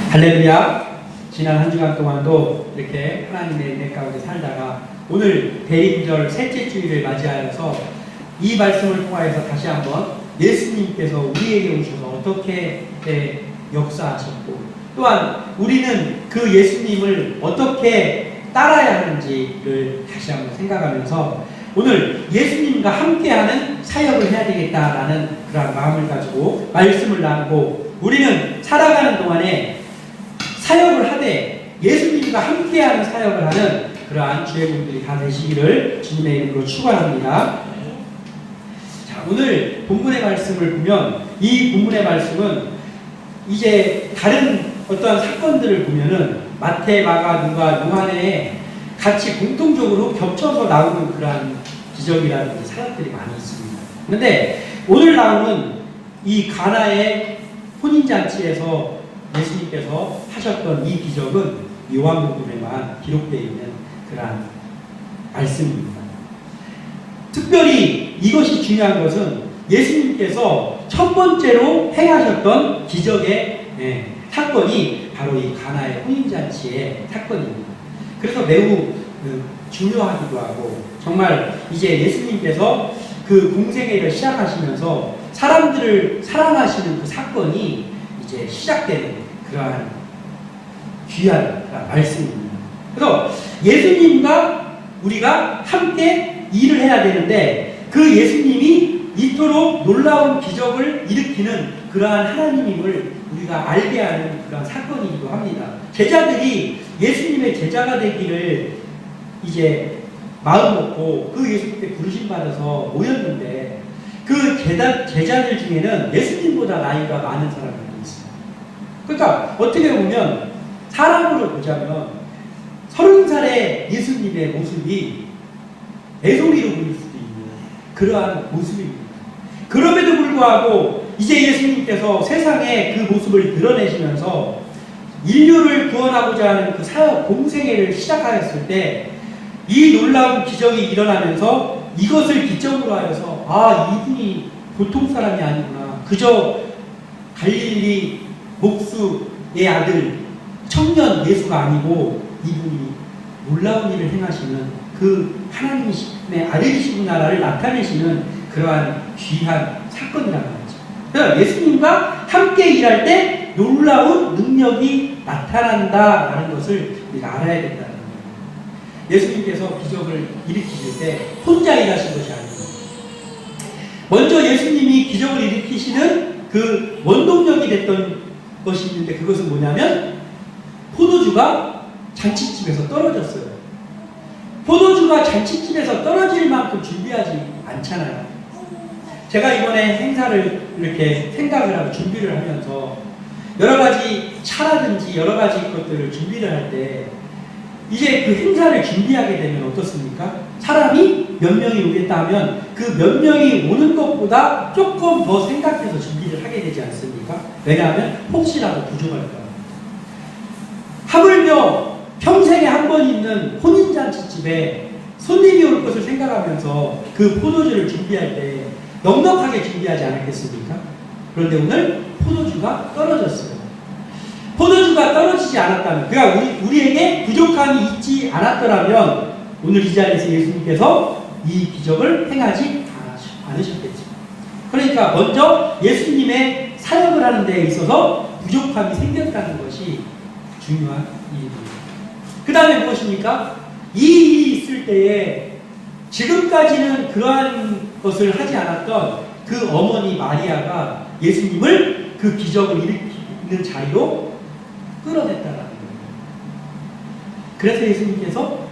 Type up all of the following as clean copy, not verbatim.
할렐루야. 지난 한 주간 동안도 이렇게 하나님의 은혜 가운데 살다가 오늘 대림절 셋째 주일을 맞이하여서 이 말씀을 통하여서 다시 한번 예수님께서 우리에게 오셔서 어떻게 역사하셨고 또한 우리는 그 예수님을 어떻게 따라야 하는지를 다시 한번 생각하면서 오늘 예수님과 함께하는 사역을 해야 되겠다라는 그런 마음을 가지고 말씀을 나누고 우리는 살아가는 동안에 사역을 하되 예수님과 함께하는 사역을 하는 그러한 주의분들이 다 되시기를 주님의 이름으로 축원합니다. 자, 오늘 본문의 말씀을 보면 이 본문의 말씀은 이제 다른 어떤 사건들을 보면은 마태, 마가, 누가, 요한에 같이 공통적으로 겹쳐서 나오는 그러한 기적이라든지 사역들이 많이 있습니다. 그런데 오늘 나오는 이 가나의 혼인잔치에서 예수님께서 하셨던 이 기적은 요한복음에만 기록되어 있는 그러한 말씀입니다. 특별히 이것이 중요한 것은 예수님께서 첫 번째로 행하셨던 기적의 사건이 바로 이 가나의 혼인잔치의 사건입니다. 그래서 매우 중요하기도 하고 정말 이제 예수님께서 그 공생애를 시작하시면서 사람들을 사랑하시는 그 사건이 이제 시작되는 그러한 귀한 말씀입니다. 그래서 예수님과 우리가 함께 일을 해야 되는데 그 예수님이 이토록 놀라운 기적을 일으키는 그러한 하나님임을 우리가 알게 하는 그러한 사건이기도 합니다. 제자들이 예수님의 제자가 되기를 이제 마음 먹고 그 예수님께 부르심 받아서 모였는데 그 제자들 중에는 예수님보다 나이가 많은 사람이 있어요. 그러니까 어떻게 보면 사람으로 보자면 30살의 예수님의 모습이 애송이로 보일 수도 있는 그러한 모습입니다. 그럼에도 불구하고 이제 예수님께서 세상에 그 모습을 드러내시면서 인류를 구원하고자 하는 그 사역 공생애를 시작하였을 때 이 놀라운 기적이 일어나면서 이것을 기점으로 하여서 이분이 보통 사람이 아니구나. 그저 갈릴리 목수의 아들 청년 예수가 아니고 이분이 놀라운 일을 행하시는 그 하나님의 아들이시구나를 나타내시는 그러한 귀한 사건이라고 하죠. 그래서 예수님과 함께 일할 때 놀라운 능력이 나타난다라는 것을 우리가 알아야 된다는 거예요. 예수님께서 기적을 일으키실 때 혼자 일하신 것이 아닙니다. 먼저 예수님이 기적을 일으키시는 그 원동력이 됐던 것이 있는데 그것은 뭐냐면 포도주가 잔치집에서 떨어졌어요. 포도주가 잔치집에서 떨어질 만큼 준비하지 않잖아요. 제가 이번에 행사를 이렇게 생각을 하고 준비를 하면서 여러 가지 차라든지 여러 가지 것들을 준비를 할 때 이제 그 행사를 준비하게 되면 어떻습니까? 사람이 몇 명이 오겠다 하면 그 몇 명이 오는 것보다 조금 더 생각해서 준비를 하게 되지 않습니까? 왜냐하면 혹시라도 부족할까. 하물며 평생에 한 번 있는 혼인잔치집에 손님이 올 것을 생각하면서 그 포도주를 준비할 때 넉넉하게 준비하지 않았겠습니까? 그런데 오늘 포도주가 떨어졌어요. 포도주가 떨어지지 않았다면, 그러니까 우리에게 부족함이 있지 않았더라면 오늘 이 자리에서 예수님께서 이 기적을 행하지 않으셨겠죠. 그러니까 먼저 예수님의 사역을 하는 데 있어서 부족함이 생겼다는 것이 중요한 일입니다. 그 다음에 무엇입니까? 이 일이 있을 때에 지금까지는 그러한 것을 하지 않았던 그 어머니 마리아가 예수님을 그 기적을 일으키는 자리로 끌어냈다라는 거예요. 그래서 예수님께서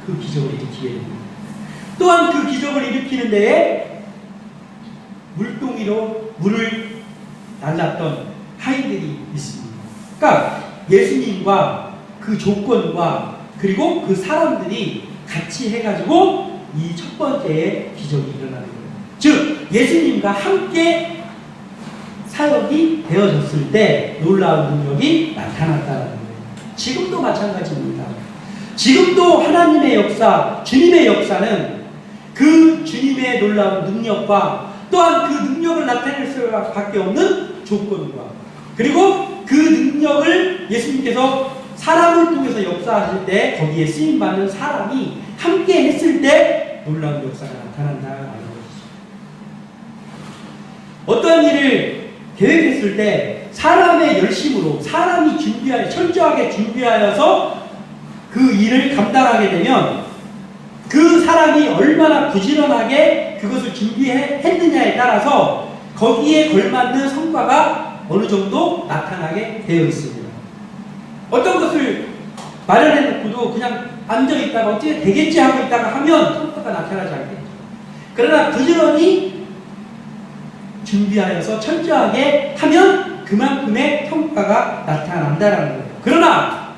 그 기적을 일으키게 됩니다. 또한 그 기적을 일으키는 데에 물동이로 물을 날랐던 하인들이 있습니다. 그러니까 예수님과 그 조건과 그리고 그 사람들이 같이 해가지고 이 첫 번째의 기적이 일어나는 거예요. 즉 예수님과 함께 사역이 되어졌을 때 놀라운 능력이 나타났다는 거예요. 지금도 마찬가지입니다. 지금도 하나님의 역사, 주님의 역사는 그 주님의 놀라운 능력과 또한 그 능력을 나타낼 수밖에 없는 조건과 그리고 그 능력을 예수님께서 사람을 통해서 역사하실 때 거기에 쓰임받는 사람이 함께 했을 때 놀라운 역사가 나타난다는 것이죠. 어떠한 일을 계획했을 때 사람의 열심으로 사람이 철저하게 준비하여서 그 일을 감당하게 되면 그 사람이 얼마나 부지런하게 그것을 준비했느냐에 따라서 거기에 걸맞는 성과가 어느 정도 나타나게 되어 있습니다. 어떤 것을 마련해놓고도 그냥 앉아있다가 어떻게 되겠지 하고 있다가 하면 성과가 나타나지 않겠죠. 그러나 부지런히 준비하여서 철저하게 하면 그만큼의 성과가 나타난다는 거예요. 그러나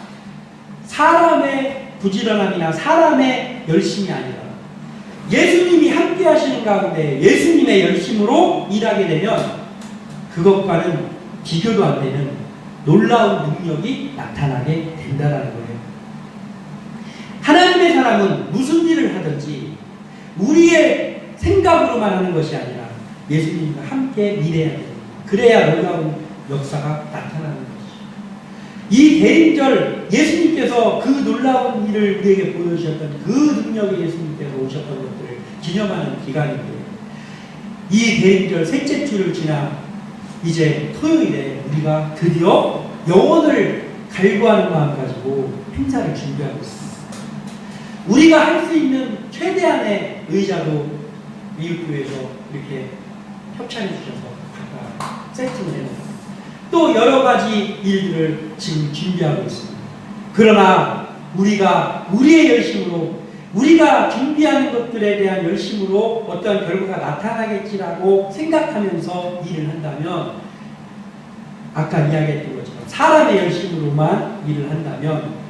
사람의 부지런함이나 사람의 열심이 아니라 예수님이 함께 하시는 가운데 예수님의 열심으로 일하게 되면 그것과는 비교도 안 되는 놀라운 능력이 나타나게 된다는 거예요. 하나님의 사람은 무슨 일을 하든지 우리의 생각으로만 하는 것이 아니라 예수님과 함께 일해야 됩니다. 그래야 놀라운 역사가 나타나는 것이죠. 이 대인절 예수님께서 그 놀라운 일을 우리에게 보여주셨던 그 능력이 예수님께서 오셨던 것들을 기념하는 기간인데요. 이 대인절 셋째 주를 지나 이제 토요일에 우리가 드디어 영혼을 갈구하는 마음 가지고 행사를 준비하고 있습니다. 우리가 할 수 있는 최대한의 의자도 미국교회에서 이렇게 협찬해 주셔서 각각 세팅을 해놓고 또 여러 가지 일들을 지금 준비하고 있습니다. 그러나 우리가 우리의 열심으로 우리가 준비하는 것들에 대한 열심으로 어떤 결과가 나타나겠지라고 생각하면서 일을 한다면 아까 이야기했던 것처럼 사람의 열심으로만 일을 한다면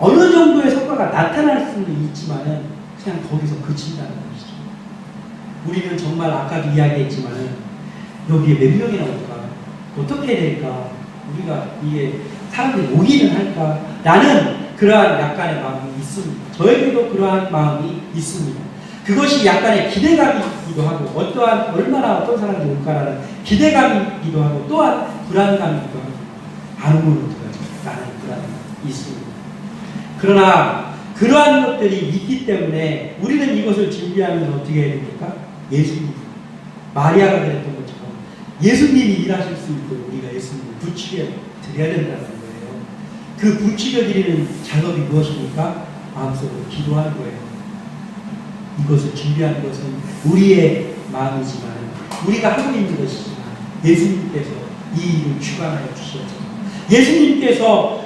어느 정도의 성과가 나타날 수는 있지만은 그냥 거기서 그친다는 것이죠. 우리는 정말 아까도 이야기했지만은 여기에 몇 명이나 올까? 어떻게 될까? 우리가 이게 사람들이 오기는 할까? 라는 그러한 약간의 마음이 있습니다. 저에게도 그러한 마음이 있습니다. 그것이 약간의 기대감이기도 하고 얼마나 어떤 사람이 올까라는 기대감이기도 하고 또한 불안감이기도 하고 안 오면 어떡하지? 라는 불안감이 있습니다. 그러나 그러한 것들이 있기 때문에 우리는 이것을 준비하면 어떻게 해야 됩니까? 예수님, 마리아가 그랬던 것처럼 예수님이 일하실 수 있도록 우리가 예수님을 부추겨 드려야 된다는 거예요. 그 부추겨 드리는 작업이 무엇입니까? 마음속으로 기도하는 거예요. 이것을 준비하는 것은 우리의 마음이지만 우리가 하고 있는 것이지만 예수님께서 이 일을 주관하여 주셨죠. 예수님께서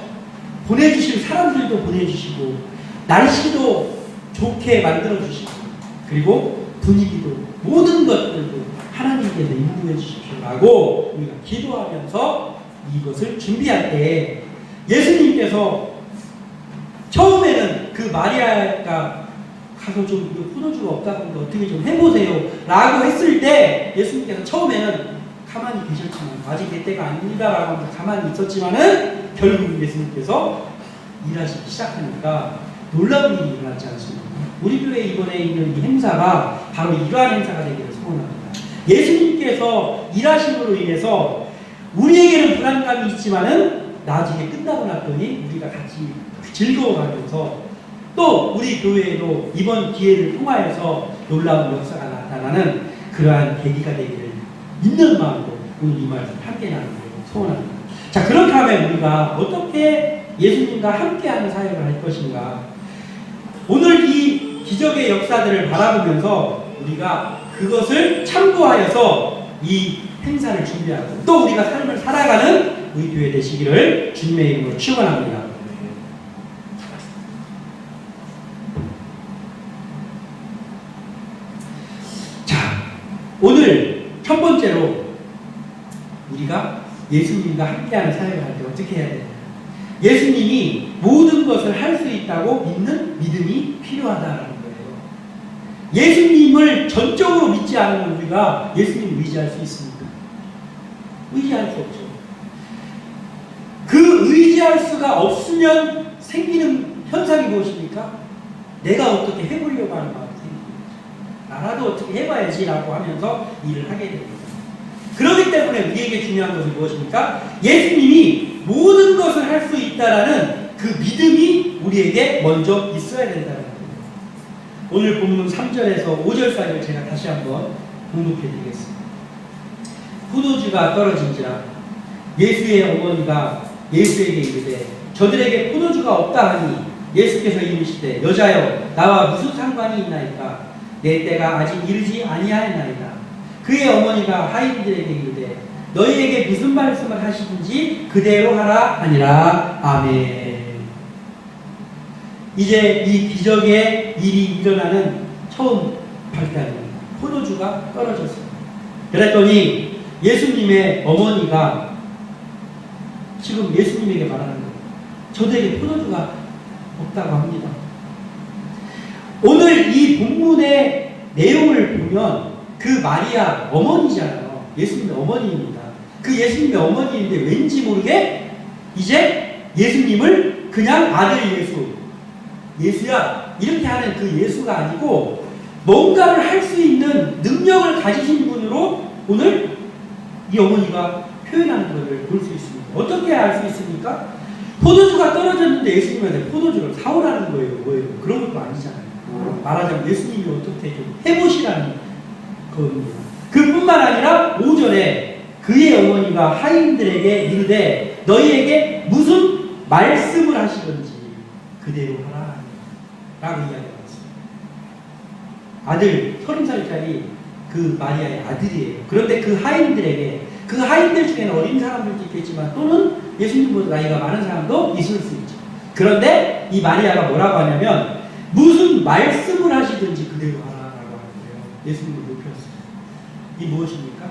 보내주실 사람들도 보내주시고 날씨도 좋게 만들어주시고 그리고 분위기도 모든 것들도 하나님께서 인도해 주십시오라고 우리가 기도하면서 이것을 준비할 때 예수님께서 처음에는 그 마리아가 가서 좀 포도주가 없다고 어떻게 좀 해보세요 라고 했을 때 예수님께서 처음에는 가만히 계셨지만 아직 내 때가 아닙니다 라고 하면서 가만히 있었지만은 결국 예수님께서 일하시기 시작하니까 놀라운 일이 일어났지 않습니까? 우리 교회 이번에 있는 이 행사가 바로 이러한 행사가 되기를 소원합니다. 예수님께서 일하심으로 인해서 우리에게는 불안감이 있지만은 나중에 끝나고 났더니 우리가 같이 즐거워하면서 또 우리 교회에도 이번 기회를 통하여서 놀라운 역사가 나타나는 그러한 계기가 되기를 믿는 마음으로 오늘 이 말씀 함께 나누기를 소원합니다. 자, 그렇게 하면 우리가 어떻게 예수님과 함께하는 사역을 할 것인가? 오늘 이 기적의 역사들을 바라보면서 우리가 그것을 참고하여서 이 행사를 준비하고 또 우리가 삶을 살아가는 우리 교회 되시기를 주님의 이름으로 축원합니다. 자, 오늘 첫 번째로 우리가 예수님과 함께하는 사역을 할 때 어떻게 해야 되냐? 예수님이 모든 것을 할 수 있다고 믿는 믿음이 필요하다는 거예요. 예수님을 전적으로 믿지 않으면 우리가 예수님을 의지할 수 있습니까? 의지할 수 없죠. 그 의지할 수가 없으면 생기는 현상이 무엇입니까? 내가 어떻게 해보려고 하는 마음이 생깁니다. 나라도 어떻게 해봐야지라고 하면서 일을 하게 됩니다. 그렇기 때문에 우리에게 중요한 것은 무엇입니까? 예수님이 예수님이 모든 것을 할 수 있다라는 그 믿음이 우리에게 먼저 있어야 된다는 거예요. 오늘 본문 3절에서 5절까지를 제가 다시 한번 공독해 드리겠습니다. 포도주가 떨어진지라 예수의 어머니가 예수에게 이르되 저들에게 포도주가 없다 하니 예수께서 이르시되 여자여 나와 무슨 상관이 있나이까 내 때가 아직 이르지 아니하였나이다. 그의 어머니가 하인들에게 이르되 너희에게 무슨 말씀을 하시든지 그대로 하라 하니라. 아멘. 이제 이 기적의 일이 일어나는 처음 발단입니다. 포도주가 떨어졌습니다. 그랬더니 예수님의 어머니가 지금 예수님에게 말하는 거예요. 저들에게 포도주가 없다고 합니다. 오늘 이 본문의 내용을 보면 그 마리아 어머니잖아요. 예수님의 어머니입니다. 그 예수님의 어머니인데 왠지 모르게 이제 예수님을 그냥 아들 예수야 이렇게 하는 그 예수가 아니고 뭔가를 할 수 있는 능력을 가지신 분으로 오늘 이 어머니가 표현하는 것을 볼 수 있습니다. 어떻게 알 수 있습니까? 포도주가 떨어졌는데 예수님한테 포도주를 사오라는 거예요. 뭐예요? 그런 것도 아니잖아요. 말하자면 예수님이 어떻게 좀 해보시라는 겁니다. 그뿐만 아니라 5절에 그의 어머니가 하인들에게 이르되 너희에게 무슨 말씀을 하시든지 그대로 하라 라고 이야기했습니다. 아들 30살짜리 그 마리아의 아들이에요. 그런데 그 하인들에게 그 하인들 중에는 어린 사람들도 있겠지만 또는 예수님보다 나이가 많은 사람도 있을 수 있죠. 그런데 이 마리아가 뭐라고 하냐면 무슨 말씀을 하시든지 그대로 하라라고 하는데요. 예수님을 높였습니다. 이 무엇입니까?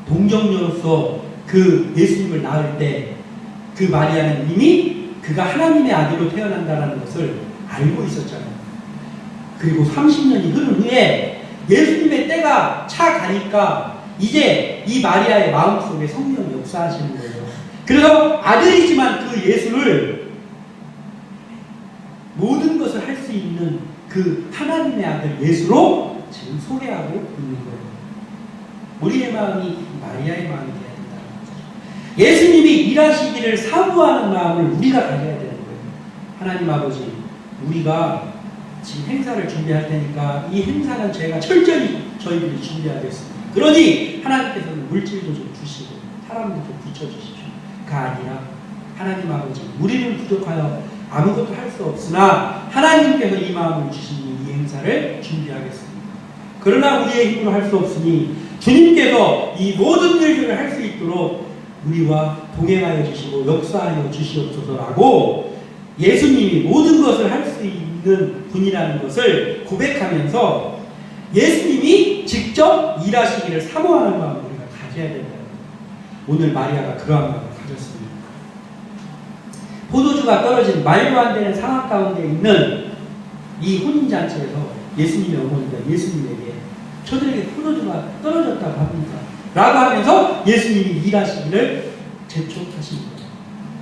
동정녀로서 그 예수님을 낳을 때 그 마리아는 이미 그가 하나님의 아들로 태어난다는 것을 알고 있었잖아요. 그리고 30년이 흐른 후에 예수님의 때가 차 가니까 이제 이 마리아의 마음속에 성령이 역사하시는 거예요. 그래서 아들이지만 그 예수를 모든 것을 할 수 있는 그 하나님의 아들 예수로 지금 소개하고 있는 거예요. 우리의 마음이 마리아의 마음이 되어야 된다는 거죠. 예수님이 일하시기를 사모하는 마음을 우리가 가져야 되는 거예요. 하나님 아버지, 우리가 지금 행사를 준비할 테니까 이 행사는 제가 철저히 저희들이 준비하겠습니다. 그러니 하나님께서는 물질도 좀 주시고 사람도 좀 붙여주십시오. 가 아니라 하나님 아버지, 우리는 부족하여 아무것도 할 수 없으나 하나님께서 이 마음을 주시니 이 행사를 준비하겠습니다. 그러나 우리의 힘으로 할 수 없으니 주님께서 이 모든 일들을 할 수 있도록 우리와 동행하여 주시고 역사하여 주시옵소서라고 예수님이 모든 것을 할 수 있는 분이라는 것을 고백하면서 예수님이 직접 일하시기를 사모하는 마음을 우리가 가져야 된다는 거예요. 오늘 마리아가 그러한 마음을 가졌습니다. 포도주가 떨어진 말도 안 되는 상황 가운데 있는 이 혼인잔치에서 예수님의 어머니가 예수님에게 저들에게 포도주가 떨어졌다고 합니다. 라고 하면서 예수님이 일하시기를 재촉하십니다.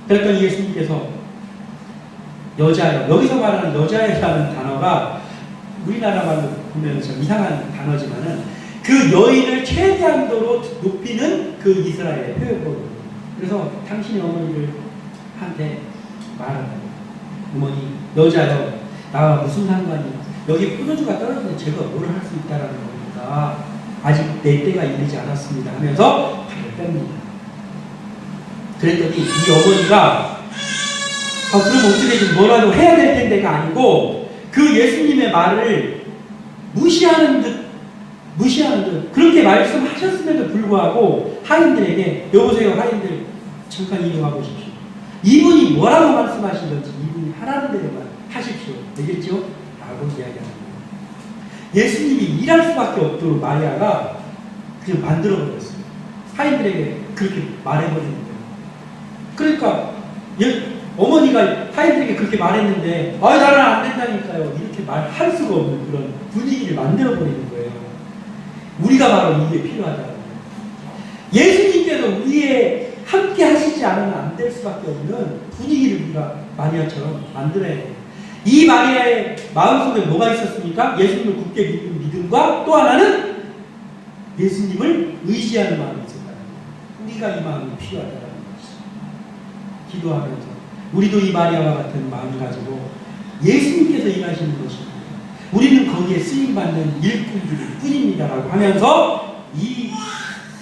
그랬더니 예수님께서 여자여, 여기서 말하는 여자애라는 단어가 우리나라 말로 보면 좀 이상한 단어지만은 그 여인을 최대한도로 높이는 그 이스라엘의 표현법이에요. 그래서 당신의 어머니를 한테 말한다. 어머니, 여자여, 나와 무슨 상관이? 여기 포도주가 떨어지는데 제가 뭘 할 수 있다라는 겁니다. 아직 내 때가 이르지 않았습니다. 하면서 발을 뺍니다. 그랬더니 이 어머니가 그럼 어떻게 좀 뭐라도 해야 될 텐데가 아니고 그 예수님의 말을 무시하는 듯 그렇게 말씀하셨음에도 불구하고 하인들에게 여보세요 하인들 잠깐 이동하 보십시오. 이분이 뭐라고 말씀하시는지 이분이 하라는 대로만 하십시오. 되겠죠? 라고 이야기합니다. 예수님이 일할 수밖에 없도록 마리아가 그냥 만들어버렸어요. 하인들에게 그렇게 말해버리는 거예요. 그러니까 어머니가 하인들에게 그렇게 말했는데 나는 안 된다니까요. 이렇게 말할 수가 없는 그런 분위기를 만들어버리는 거예요. 우리가 바로 이게 필요하다는 거예요. 예수님께서 우리의 함께 하시지 않으면 안 될 수밖에 없는 분위기를 우리가 마리아처럼 만들어야 돼요. 이 마리아의 마음속에 뭐가 있었습니까? 예수님을 굳게 믿는 믿음과 또 하나는 예수님을 의지하는 마음이 있었다는 거예요. 우리가 이 마음이 필요하다는 거예요. 기도하면서 우리도 이 마리아와 같은 마음을 가지고 예수님께서 일하시는 것입니다. 우리는 거기에 쓰임받는 일꾼들 뿐입니다라고 하면서 이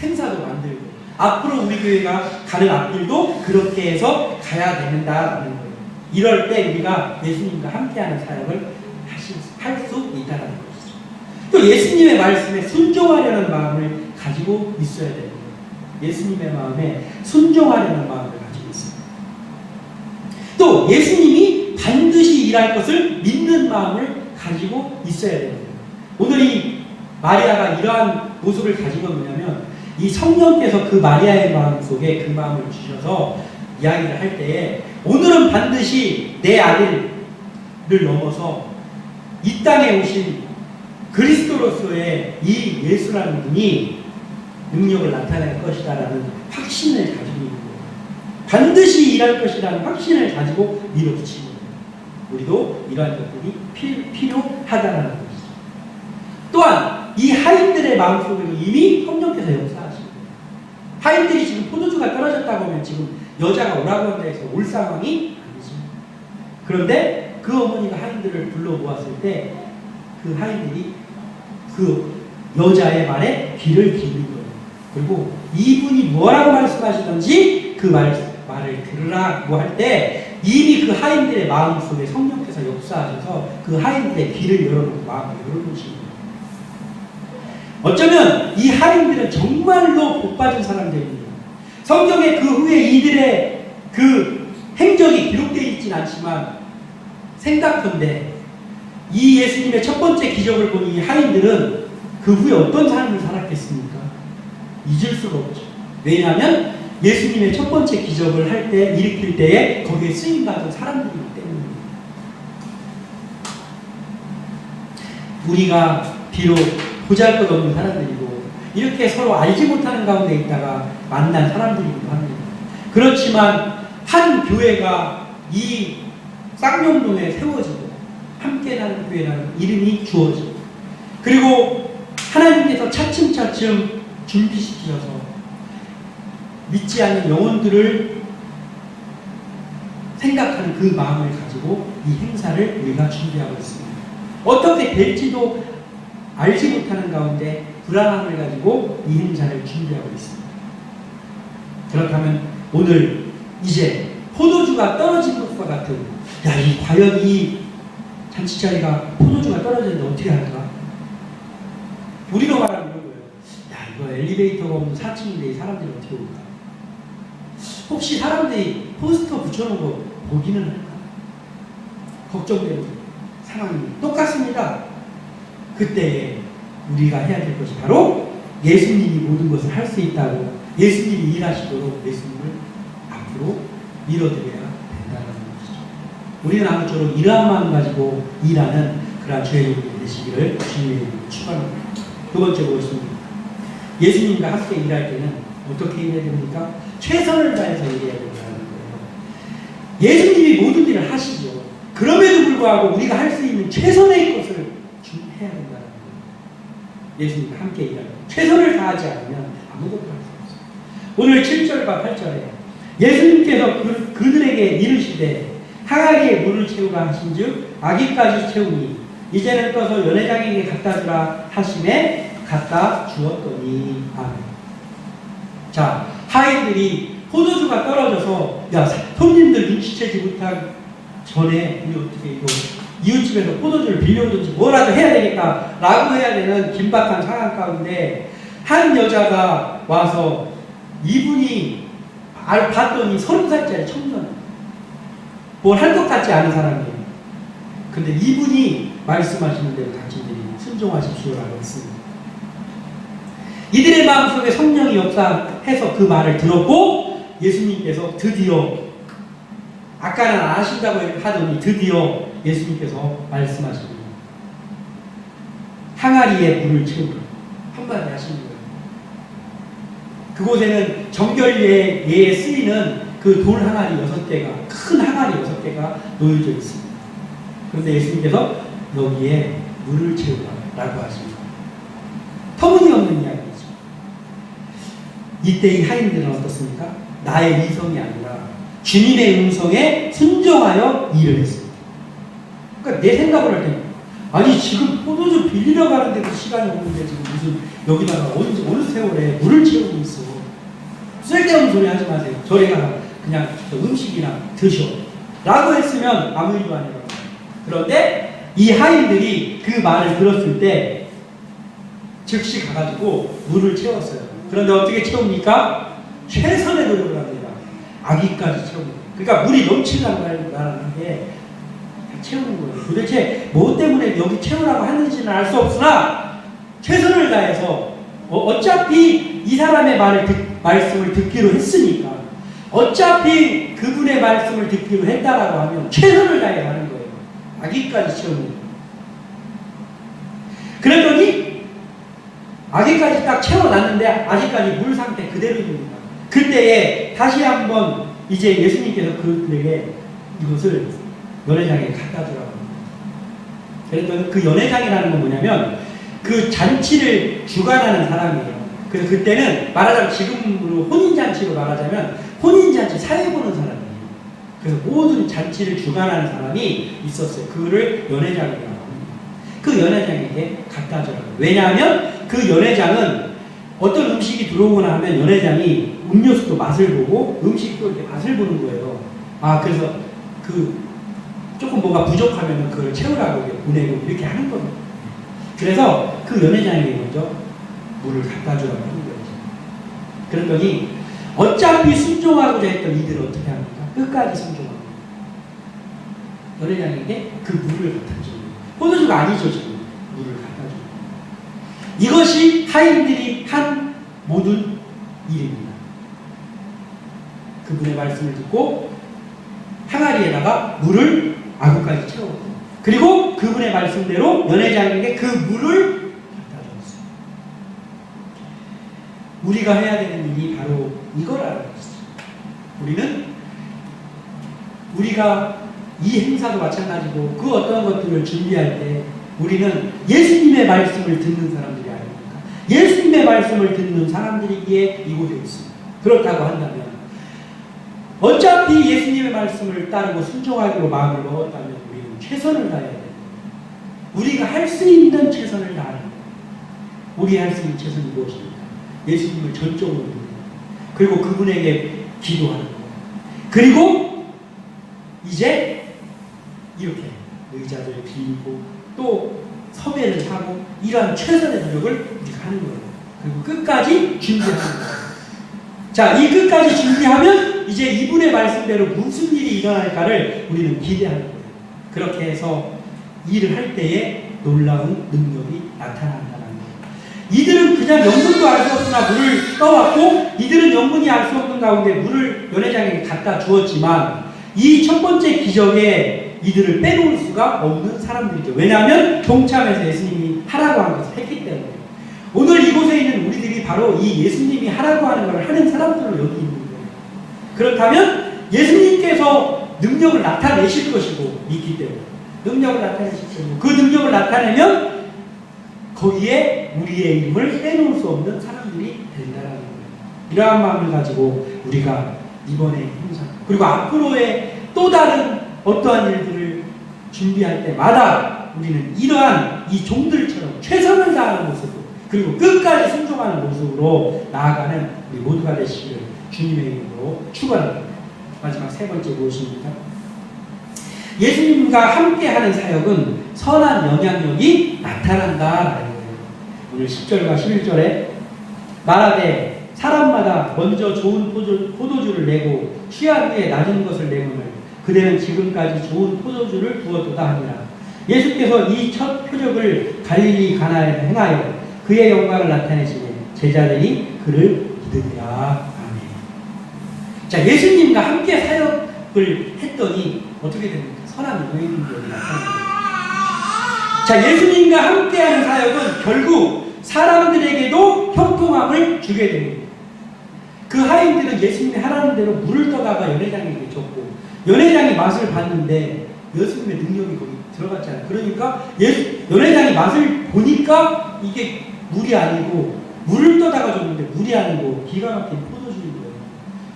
행사도 만들고 앞으로 우리 교회가 가는 앞길도 그렇게 해서 가야 된다라는 거예요. 이럴 때 우리가 예수님과 함께하는 사역을 할 수 있다는 것이죠. 또 예수님의 말씀에 순종하려는 마음을 가지고 있어야 됩니다. 예수님의 마음에 순종하려는 마음을 가지고 있습니다. 또 예수님이 반드시 일할 것을 믿는 마음을 가지고 있어야 됩니다. 오늘 이 마리아가 이러한 모습을 가진 건 뭐냐면 이 성령께서 그 마리아의 마음 속에 그 마음을 주셔서 이야기를 할 때에 오늘은 반드시 내 아들을 넘어서 이 땅에 오신 그리스도로서의 이 예수라는 분이 능력을 나타낼 것이다 라는 확신을 가지고 있는 거예요. 반드시 일할 것이라는 확신을 가지고 밀어붙이는 거예요. 우리도 이러한 것들이 필요하다는 것이죠. 또한 이 하인들의 마음속에도 이미 성령께서 역사하시는 거예요. 하인들이 지금 포도주가 떨어졌다고 하면 지금 여자가 오라고 한다 해서 올 상황이 아니죠. 그런데 그 어머니가 하인들을 불러 모았을 때 그 하인들이 그 여자의 말에 귀를 기울인 거예요. 그리고 이분이 뭐라고 말씀하시던지 그 말을 들으라고 할 때 이미 그 하인들의 마음속에 성령께서 역사하셔서 그 하인들의 귀를 열어놓고 마음을 열어놓으신 거예요. 어쩌면 이 하인들은 정말로 복받은 사람들입니다. 성경에 그 후에 이들의 그 행적이 기록되어 있지는 않지만 생각컨대 이 예수님의 첫 번째 기적을 본 이 하인들은 그 후에 어떤 삶을 살았겠습니까? 잊을 수가 없죠. 왜냐하면 예수님의 첫 번째 기적을 할 때, 일으킬 때에 거기에 쓰임받은 사람들이기 때문입니다. 우리가 비록 보잘것없는 사람들이고 이렇게 서로 알지 못하는 가운데 있다가 만난 사람들이기도 합니다. 그렇지만 한 교회가 이 쌍용동에 세워지고 함께 나는 교회라는 이름이 주어지고 그리고 하나님께서 차츰차츰 준비시키셔서 믿지 않는 영혼들을 생각하는 그 마음을 가지고 이 행사를 우리가 준비하고 있습니다. 어떻게 될지도 알지 못하는 가운데 불안함을 가지고 이 행사를 준비하고 있습니다. 그렇다면 오늘 이제 포도주가 떨어진 것과 같은 과연 이 잔치자리가 포도주가 떨어졌는데 어떻게 할까? 우리가 말하는 이런 거예요. 이거 엘리베이터가 없는 4층인데 이 사람들이 어떻게 올까? 혹시 사람들이 포스터 붙여놓은 거 보기는 할까? 걱정되는 상황이 똑같습니다. 그때 우리가 해야 될 것이 바로 예수님이 모든 것을 할 수 있다고 예수님이 일하시도록 예수님을 앞으로 밀어드려야 된다는 것이죠. 우리는 아무쪼록 이러한 마음 가지고 일하는 그러한 주의 종이 되시기를 주님의 축원합니다. 두 번째 무엇입니까? 예수님과 함께 일할 때는 어떻게 일해야 됩니까? 최선을 다해서 일해야 된다는 거예요. 예수님이 모든 일을 하시죠. 그럼에도 불구하고 우리가 할 수 있는 최선의 것을 해야 된다는 거예요. 예수님과 함께 일할 때 최선을 다하지 않으면 아무것도 할 수 없어요. 오늘 7절과 8절에 예수님께서 그들에게 이르시되 항아리에 물을 채우라 하신즉 아기까지 채우니 이제는 떠서 연회장에게 갖다 주라 하심에 갖다 주었더니 아멘. 자, 하인들이 포도주가 떨어져서 손님들 눈치채지 못하기 전에 우리 어떻게 이거 이웃집에서 포도주를 빌려오든지 뭐라도 해야 되겠다 라고 해야 되는 긴박한 상황 가운데 한 여자가 와서 이분이 봤더니 30살짜리 청년 뭘 할 것 같지 않은 사람이에요. 근데 이분이 말씀하시는 대로 당신들이 순종하십시오라고 했습니다. 이들의 마음속에 성령이 역사해서 그 말을 들었고 예수님께서 드디어 아까는 안 하신다고 하더니 드디어 예수님께서 말씀하십니다. 항아리에 물을 채우라 한마디 하시는 거예요. 그곳에는 정결예에 쓰이는 그 돌 항아리 6개가 큰 항아리 6개가 놓여져 있습니다. 그런데 예수님께서 여기에 물을 채우라라고 하십니다. 터무니없는 이야기죠. 이때 이 하인들은 어떻습니까? 나의 이성이 아니라 주님의 음성에 순종하여 일을 했습니다. 그러니까 내 생각을 할 때, 아니 지금 포도주 빌리러 가는데도 시간이 없는데 지금 무슨 여기다가 어느 세월에 물을 채우고 있어. 쓸데없는 소리 하지 마세요. 저리 가라. 그냥 음식이나 드셔. 라고 했으면 아무 일도 아니라고. 그런데 이 하인들이 그 말을 들었을 때 즉시 가가지고 물을 채웠어요. 그런데 어떻게 채웁니까? 최선의 노력을 합니다. 아기까지 채웁니다. 그러니까 물이 넘치려고 하는 게 채우는 거예요. 도대체 뭐 때문에 여기 채우라고 하는지는 알 수 없으나 최선을 다해서 어차피 이 사람의 말씀을 듣기로 했으니까 어차피 그분의 말씀을 듣기로 했다라고 하면 최선을 다해 가는 거예요. 아기까지 채우는 거예요. 그랬더니 아기까지 딱 채워놨는데 아직까지 물 상태 그대로입니다. 그때에 다시 한번 이제 예수님께서 그들에게 이것을 연회장에 갖다 주라고 합니다. 그랬더니 그 연회장이라는 건 뭐냐면 그 잔치를 주관하는 사람이에요. 그래서 그때는 말하자면 지금으로 혼인잔치로 말하자면 혼인잔치 사회 보는 사람이에요. 그래서 모든 잔치를 주관하는 사람이 있었어요. 그거를 연회장이라고 합니다. 그 연회장에게 갖다 주라고. 왜냐하면 그 연회장은 어떤 음식이 들어오거나 하면 연회장이 음료수도 맛을 보고 음식도 이렇게 맛을 보는 거예요. 그래서 조금 뭐가 부족하면 그걸 채우라고 보내고 이렇게 하는 겁니다. 그래서 그 연회장에게 먼저 물을 갖다 주라고 하는 거예요. 그랬더니 어차피 순종하고자 했던 이들은 어떻게 합니까? 끝까지 순종합니다. 연회장에게 그 물을 갖다 줍니다. 포도주가 아니죠, 지금. 물을 갖다 줍니다. 이것이 하인들이 한 모든 일입니다. 그분의 말씀을 듣고 항아리에다가 물을 아구까지 채웠고 그리고 그분의 말씀대로 연회장에게 그 물을 갖다 줬어요. 우리가 해야 되는 일이 바로 이거라는 것이죠. 우리가 이 행사도 마찬가지고 그 어떤 것들을 준비할 때 우리는 예수님의 말씀을 듣는 사람들이 아닙니까? 예수님의 말씀을 듣는 사람들이기에 이곳에 있습니다. 그렇다고 한다면 어차피 예수님의 말씀을 따르고 순종하기로 마음을 먹었다면 우리는 최선을 다해야 됩니다. 우리가 할 수 있는 최선을 다하는 거예요. 우리 할 수 있는 최선이 무엇입니까? 예수님을 전적으로 믿는 거예요. 그리고 그분에게 기도하는 거예요. 그리고 이제 이렇게 의자를 빌리고 또 섭외를 하고 이러한 최선의 노력을 우리가 하는 거예요. 그리고 끝까지 준비하는 거예요. 자, 이 끝까지 준비하면 이제 이분의 말씀대로 무슨 일이 일어날까를 우리는 기대하는 거예요. 그렇게 해서 일을 할 때에 놀라운 능력이 나타난다는 거예요. 이들은 그냥 영문도 알 수 없으나 물을 떠왔고 이들은 영문이 알 수 없는 가운데 물을 연회장에게 갖다 주었지만 이 첫 번째 기적에 이들을 빼놓을 수가 없는 사람들이죠. 왜냐하면 동참해서 예수님이 하라고 한 것을 했기 때문에. 오늘 이곳에 있는 우리들이 바로 이 예수님이 하라고 하는 것을 하는 사람들로 여기 있는 거예요. 그렇다면 예수님께서 능력을 나타내실 것이고 믿기 때문에 능력을 나타내실 것이고 그 능력을 나타내면 거기에 우리의 이름을 빼놓을 수 없는 사람들이 된다는 거예요. 이러한 마음을 가지고 우리가 이번에 행사 그리고 앞으로의 또 다른 어떠한 일들을 준비할 때마다 우리는 이러한 이 종들처럼 최선을 다하는 모습으로 그리고 끝까지 순종하는 모습으로 나아가는 우리 모두가 되시기를 주님의 이름으로 축원합니다. 마지막 세 번째 무엇입니까? 예수님과 함께하는 사역은 선한 영향력이 나타난다라는 거예요. 오늘 10절과 11절에 말하되 사람마다 먼저 좋은 포도주를 내고 취한 후에 낮은 것을 내거늘 그대는 지금까지 좋은 포도주를 부었도다 하니라. 예수께서 이 첫 표적을 갈릴리 가나에서 행하여 그의 영광을 나타내시니 제자들이 그를 믿으리라. 아멘. 자, 예수님과 함께 사역을 했더니 어떻게 됩니까? 선한 영향력이 나타납니다. 자, 예수님과 함께하는 사역은 결국 사람들에게도 형통함을 주게 됩니다. 그 하인들은 예수님이 하라는 대로 물을 떠다가 연회장에게 줬고 연회장이 맛을 봤는데 예수님의 능력이 거기 들어갔잖아요. 그러니까 연회장이 맛을 보니까 이게 물이 아니고 물을 떠다가 줬는데 물이 아니고 기가 막힌 포도주인 거예요.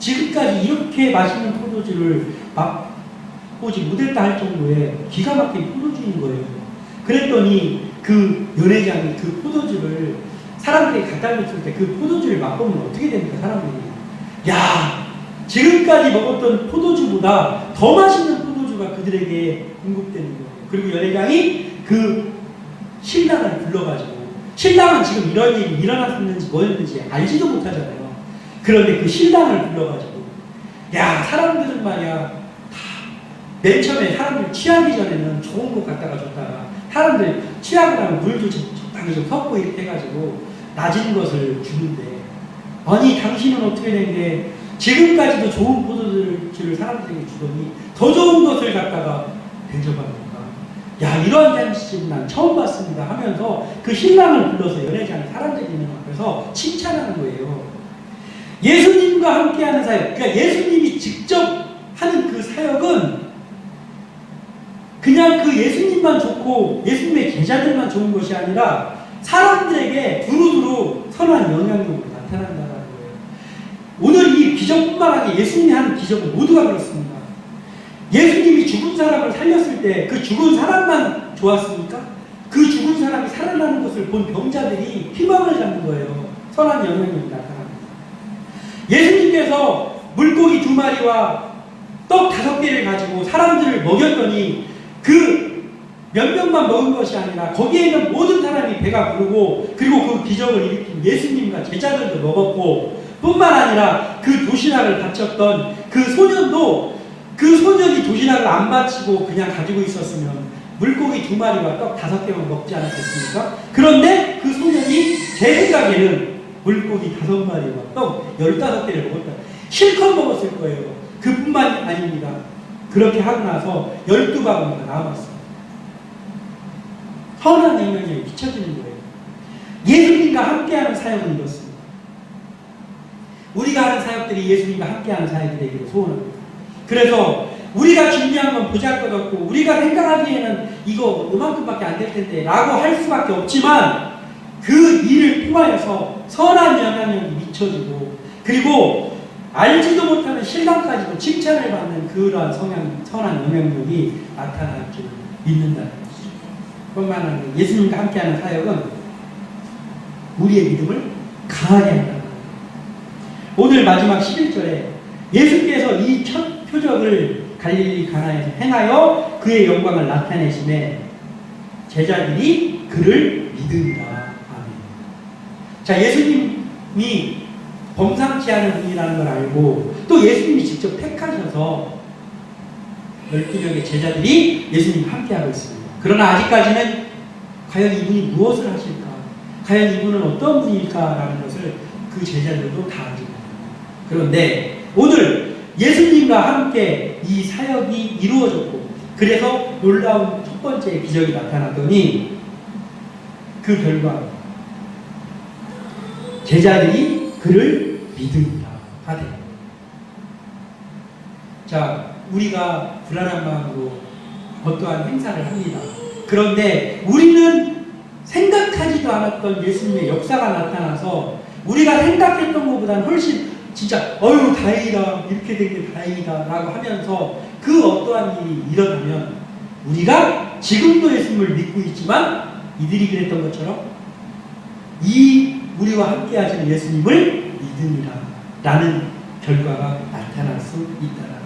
지금까지 이렇게 맛있는 포도주를 맛보지 못했다 할 정도의 기가 막힌 포도주인 거예요. 그랬더니 그 연회장이 그 포도주를 사람들이 갖다 줬을 때 그 포도주를 맛보면 어떻게 됩니까, 사람들이? 야, 지금까지 먹었던 포도주보다 더 맛있는 포도주가 그들에게 공급되는 거예요. 그리고 연회장이 그 신랑을 불러가지고, 신랑은 지금 이런 일이 일어났는지 뭐였는지 알지도 못하잖아요. 그런데 그 신랑을 불러가지고, 야, 사람들은 말이야, 맨 처음에 사람들 취하기 전에는 좋은 거 갖다가 줬다가 사람들 취하고 나면 물도 적당히 좀 섞고 이렇게 해가지고 낮은 것을 주는데, 아니 당신은 어떻게 된 게 지금까지도 좋은 포도주를 사람들에게 주더니 더 좋은 것을 갖다가 대접합니까? 야, 이런 잔치는 난 처음 봤습니다 하면서 그 신랑을 불러서 연회장이 사람들이 있는 앞에서 칭찬하는 거예요. 예수님과 함께하는 사역, 그러니까 예수님이 직접 하는 그 사역은 그냥 그 예수님만 좋고 예수님의 제자들만 좋은 것이 아니라 사람들에게 두루두루 선한 영향력으로 나타난다는 거예요. 오늘 이 기적뿐만 아니라 예수님이 하는 기적은 모두가 그렇습니다. 예수님이 죽은 사람을 살렸을 때 그 죽은 사람만 좋았습니까? 그 죽은 사람이 살아나는 것을 본 병자들이 희망을 갖는 거예요. 선한 영향력이 나타납니다. 예수님께서 물고기 2마리와 떡 5개를 가지고 사람들을 먹였더니 그 몇 명만 먹은 것이 아니라 거기에 있는 모든 사람이 배가 부르고, 그리고 그 기적을 일으킨 예수님과 제자들도 먹었고, 뿐만 아니라 그 도시락을 바쳤던 그 소년도, 그 소년이 도시락을 안 바치고 그냥 가지고 있었으면 물고기 2마리와 떡 5개만 먹지 않았겠습니까? 그런데 그 소년이 제 생각에는 물고기 5마리와 떡 15개를 먹었다. 실컷 먹었을 거예요. 그뿐만 아닙니다. 그렇게 하고 나서 12바구니가 남았어요. 선한 영향력이 비춰지는 거예요. 예수님과 함께하는 사역은 이렇습니다. 우리가 하는 사역들이 예수님과 함께하는 사역이 되기를 소원합니다. 그래서 우리가 준비한 건 보잘것없고 우리가 생각하기에는 이거 이만큼밖에 안 될 텐데 라고 할 수밖에 없지만, 그 일을 통하여서 선한 영향력이 미쳐지고, 그리고 알지도 못하는 신랑까지도 칭찬을 받는 그러한 선한 영향력이 나타날 줄 믿는다는 것이죠. 뿐만 아니라 예수님과 함께하는 사역은 우리의 믿음을 강하게 한다는 거예요. 오늘 마지막 11절에 예수께서 이 첫 표적을 갈릴리 가나에서 행하여 그의 영광을 나타내심에 제자들이 그를 믿으리라. 아멘. 자, 예수님이 범상치 않은 분이라는 걸 알고 또 예수님이 직접 택하셔서 12명의 제자들이 예수님과 함께하고 있습니다. 그러나 아직까지는 과연 이분이 무엇을 하실까? 과연 이분은 어떤 분일까라는 것을 그 제자들도 다 알지 못합니다. 그런데 오늘 예수님과 함께 이 사역이 이루어졌고, 그래서 놀라운 첫 번째 기적이 나타났더니 그 결과 제자들이 그를 믿으리라 하되. 자, 우리가 불안한 마음으로 어떠한 행사를 합니다. 그런데 우리는 생각하지도 않았던 예수님의 역사가 나타나서 우리가 생각했던 것보다는 훨씬 진짜 어휴 다행이다, 이렇게 된 게 다행이다 라고 하면서 그 어떠한 일이 일어나면 우리가 지금도 예수님을 믿고 있지만 이들이 그랬던 것처럼 이 우리와 함께 하시는 예수님을 믿으리라 라는 결과가 나타날 수 있다는 거예요.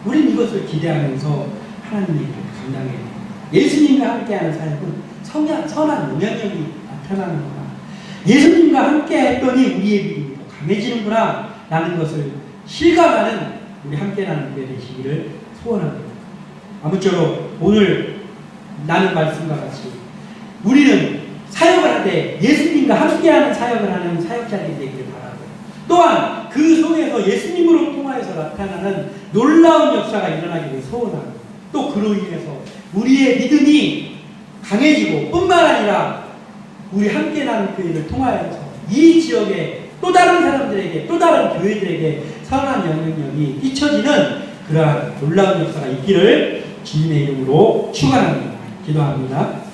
우리는 이것을 기대하면서 하나님의 일을 감당해야 돼요. 예수님과 함께하는 사역은 선한 영향력이 나타나는구나. 예수님과 함께 했더니 우리의 믿음이 더 강해지는구나 라는 것을 실감하는 우리 함께하는 교회 되시기를 소원합니다. 아무쪼록 오늘 나눈 말씀과 같이 우리는 사역을 할 때 예수님과 함께하는 사역을 하는 사역자들이 되기를 바라고, 또한 그 속에서 예수님으로 통하여서 나타나는 놀라운 역사가 일어나기를 소원하고, 또 그로 인해서 우리의 믿음이 강해지고 뿐만 아니라 우리 함께 나는 교회를 통하여서 이 지역의 또 다른 사람들에게, 또 다른 교회들에게 선한 영향력이 끼쳐지는 그러한 놀라운 역사가 있기를 주님의 이름으로 축원합니다. 기도합니다.